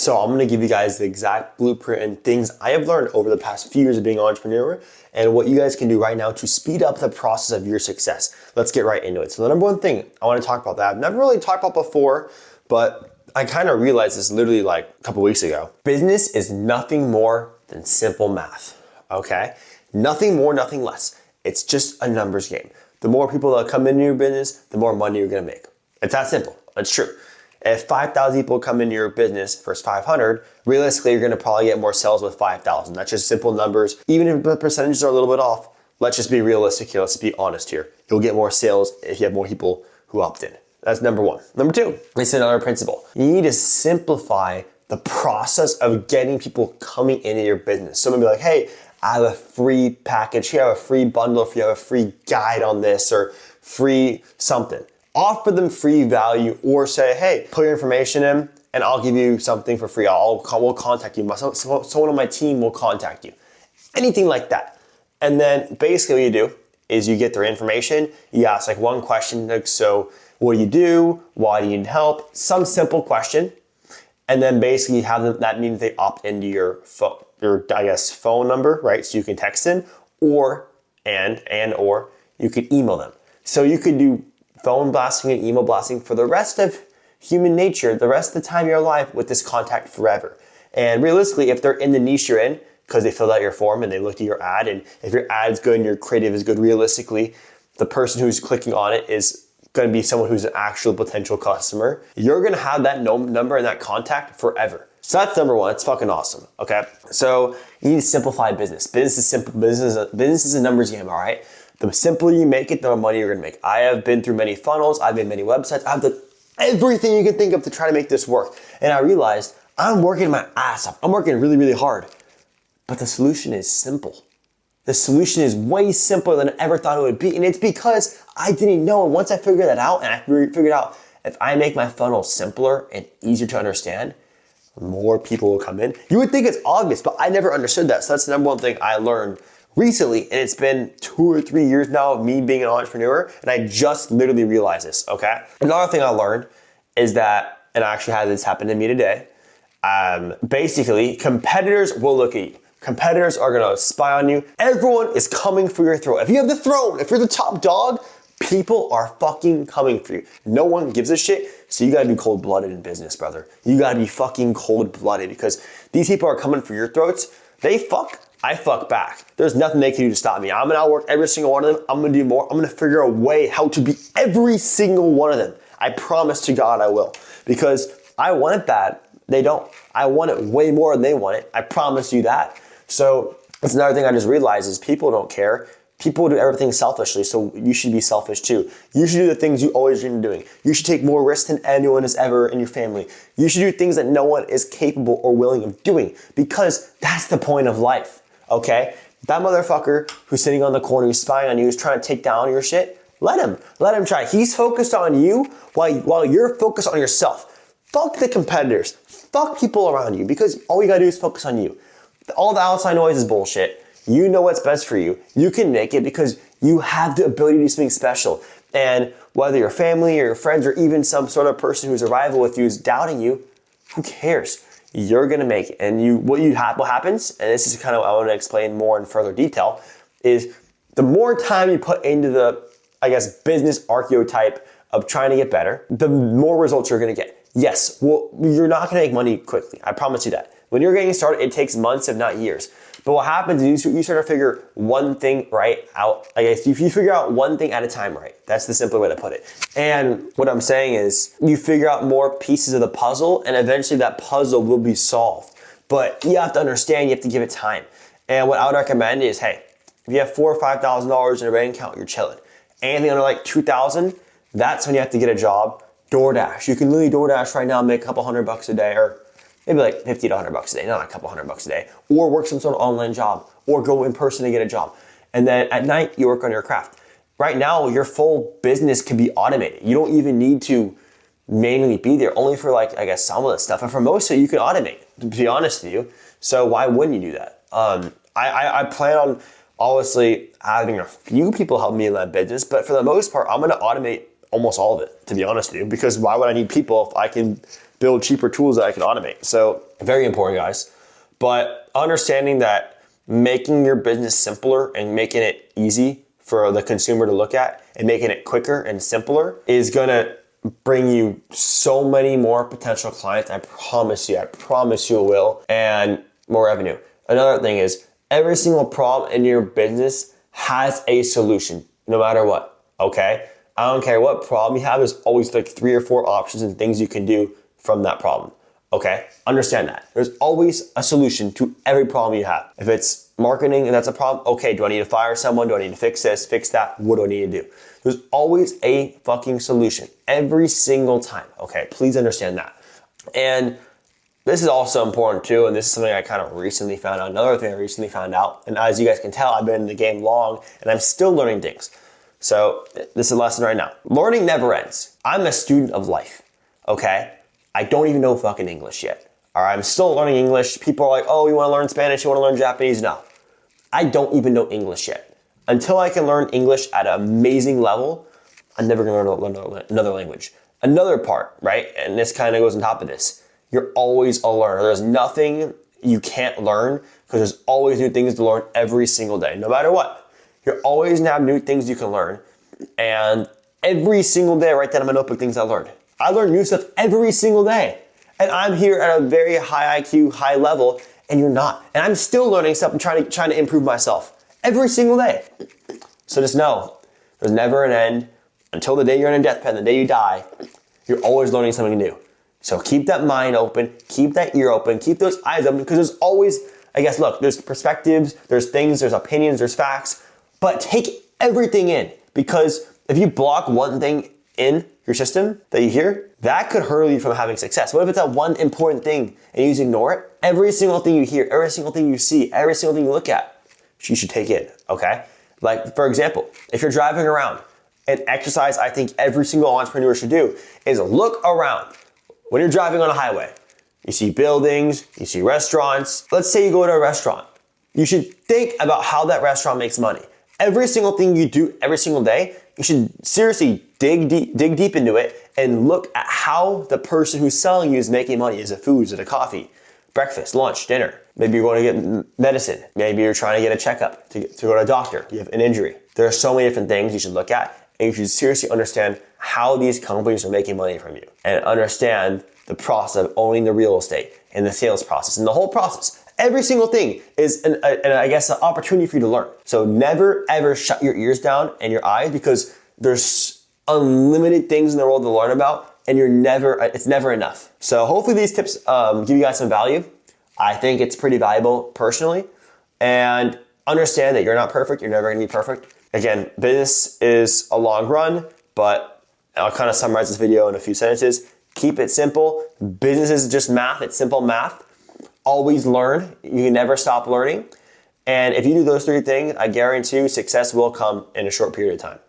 So I'm gonna give you guys the exact blueprint and things I have learned over the past few years of being an entrepreneur and what you guys can do right now to speed up the process of your success. Let's get right into it. So the number one thing I wanna talk about that I've never really talked about before, but I kind of realized this literally like a couple weeks ago. Business is nothing more than simple math, okay? Nothing more, nothing less. It's just a numbers game. The more people that come into your business, the more money you're gonna make. It's that simple, it's true. If 5,000 people come into your business versus 500, realistically, you're gonna probably get more sales with 5,000. That's just simple numbers. Even if the percentages are a little bit off, let's just be realistic here, let's be honest here. You'll get more sales if you have more people who opt in. That's number one. Number two, it's another principle. You need to simplify the process of getting people coming into your business. Someone be like, hey, I have a free package here, I have a free bundle, if you have a free guide on this or free something. Offer them free value or say, hey, put your information in and I'll give you something for free. We'll contact you. Someone on my team will contact you. Anything like that. And then basically what you do is you get their information. You ask like one question, like, so what do you do? Why do you need help? Some simple question. And then basically have them, that means they opt into your phone, phone number, right? So you can text them or you could email them. So you could do phone blasting and email blasting for the rest of human nature, the rest of the time of your life with this contact forever. And realistically, if they're in the niche you're in, because they filled out your form and they looked at your ad, and if your ad's good and your creative is good, realistically, the person who's clicking on it is going to be someone who's an actual potential customer. You're going to have that number and that contact forever. So that's number one. It's fucking awesome. Okay. So you need to simplify business. Business is simple. Business is a numbers game. All right. The simpler you make it, the more money you're gonna make. I have been through many funnels, I've made many websites, I've done everything you can think of to try to make this work. And I realized I'm working my ass off. I'm working really, really hard. But the solution is simple. The solution is way simpler than I ever thought it would be. And it's because I didn't know. And once I figured that out, and I figured out if I make my funnel simpler and easier to understand, more people will come in. You would think it's obvious, but I never understood that. So that's the number one thing I learned recently, and it's been 2 or 3 years now of me being an entrepreneur, and I just literally realized this, okay? Another thing I learned is that, and I actually had this happen to me today, basically, competitors will look at you. Competitors are gonna spy on you. Everyone is coming for your throat. If you have the throne, if you're the top dog, people are fucking coming for you. No one gives a shit, so you gotta be cold-blooded in business, brother. You gotta be fucking cold-blooded because these people are coming for your throats. They fuck, I fuck back. There's nothing they can do to stop me. I'm gonna outwork every single one of them. I'm gonna do more. I'm gonna figure a way how to beat every single one of them. I promise to God I will. Because I want it bad. They don't. I want it way more than they want it. I promise you that. So that's another thing I just realized is people don't care. People do everything selfishly, so you should be selfish too. You should do the things you always dreamed of doing. You should take more risks than anyone has ever in your family. You should do things that no one is capable or willing of doing because that's the point of life, okay? That motherfucker who's sitting on the corner, who's spying on you, who's trying to take down your shit, let him try. He's focused on you while you're focused on yourself. Fuck the competitors. Fuck people around you because all you gotta do is focus on you. All the outside noise is bullshit. You know what's best for you. You can make it because you have the ability to do something special. And whether your family or your friends or even some sort of person who's a rival with you is doubting you, who cares? You're gonna make it. And what happens, and this is kind of what I want to explain more in further detail, is the more time you put into the, business archetype of trying to get better, the more results you're gonna get. Yes, well, you're not gonna make money quickly. I promise you that. When you're getting started, it takes months, if not years. But what happens is you start to figure one thing right out. If you figure out one thing at a time right, that's the simpler way to put it. And what I'm saying is you figure out more pieces of the puzzle and eventually that puzzle will be solved. But you have to understand, you have to give it time. And what I would recommend is, hey, if you have $4,000 or $5,000 in a bank account, you're chilling. Anything under like $2,000, that's when you have to get a job. DoorDash. You can literally DoorDash right now and make a couple $100 a day or maybe like 50 to $100 a day, not a couple $100 a day, or work some sort of online job, or go in person to get a job. And then at night, you work on your craft. Right now, your full business can be automated. You don't even need to manually be there, only for some of the stuff. And for most of it, you can automate, to be honest with you. So why wouldn't you do that? I plan on obviously having a few people help me in that business, but for the most part, I'm gonna automate almost all of it, to be honest with you, because why would I need people if I can build cheaper tools that I can automate. So very important, guys. But understanding that making your business simpler and making it easy for the consumer to look at and making it quicker and simpler is gonna bring you so many more potential clients. I promise you it will, and more revenue. Another thing is every single problem in your business has a solution, no matter what, okay? I don't care what problem you have, there's always like 3 or 4 options and things you can do from that problem, okay? Understand that. There's always a solution to every problem you have. If it's marketing and that's a problem, okay, do I need to fire someone? Do I need to fix this, fix that? What do I need to do? There's always a fucking solution every single time, okay? Please understand that. And this is also important too, and this is something I kind of recently found out, another thing I recently found out, and as you guys can tell, I've been in the game long, and I'm still learning things. So this is a lesson right now. Learning never ends. I'm a student of life, okay? I don't even know fucking English yet, all right? I'm still learning English. People are like, oh, you wanna learn Spanish, you wanna learn Japanese? No, I don't even know English yet. Until I can learn English at an amazing level, I'm never gonna learn another language. Another part, right, and this kind of goes on top of this, you're always a learner. There's nothing you can't learn because there's always new things to learn every single day, no matter what. You're always gonna have new things you can learn. And every single day I write down in my notebook things I learned. I learn new stuff every single day. And I'm here at a very high IQ, high level, and you're not. And I'm still learning stuff and trying to improve myself every single day. So just know, there's never an end. Until the day you're in a deathbed, the day you die, you're always learning something new. So keep that mind open, keep that ear open, keep those eyes open, because there's always, I guess, look, there's perspectives, there's things, there's opinions, there's facts, but take everything in, because if you block one thing in your system that you hear, that could hurl you from having success. What if it's that one important thing and you just ignore it? Every single thing you hear, every single thing you see, every single thing you look at, you should take in, okay? Like, for example, if you're driving around, an exercise I think every single entrepreneur should do is look around. When you're driving on a highway, you see buildings, you see restaurants. Let's say you go to a restaurant. You should think about how that restaurant makes money. Every single thing you do every single day, you should seriously dig deep into it and look at how the person who's selling you is making money. Is it food? Is it a coffee? Breakfast, lunch, dinner. Maybe you're going to get medicine. Maybe you're trying to get a checkup to go to a doctor. You have an injury. There are so many different things you should look at, and you should seriously understand how these companies are making money from you and understand the process of owning the real estate and the sales process and the whole process. Every single thing is an opportunity for you to learn. So never ever shut your ears down and your eyes, because there's unlimited things in the world to learn about, and it's never enough. So hopefully these tips give you guys some value. I think it's pretty valuable personally, and understand that you're not perfect. You're never gonna be perfect. Again, business is a long run, but I'll kind of summarize this video in a few sentences. Keep it simple. Business is just math. It's simple math. Always learn. You can never stop learning. And if you do those 3 things, I guarantee you success will come in a short period of time.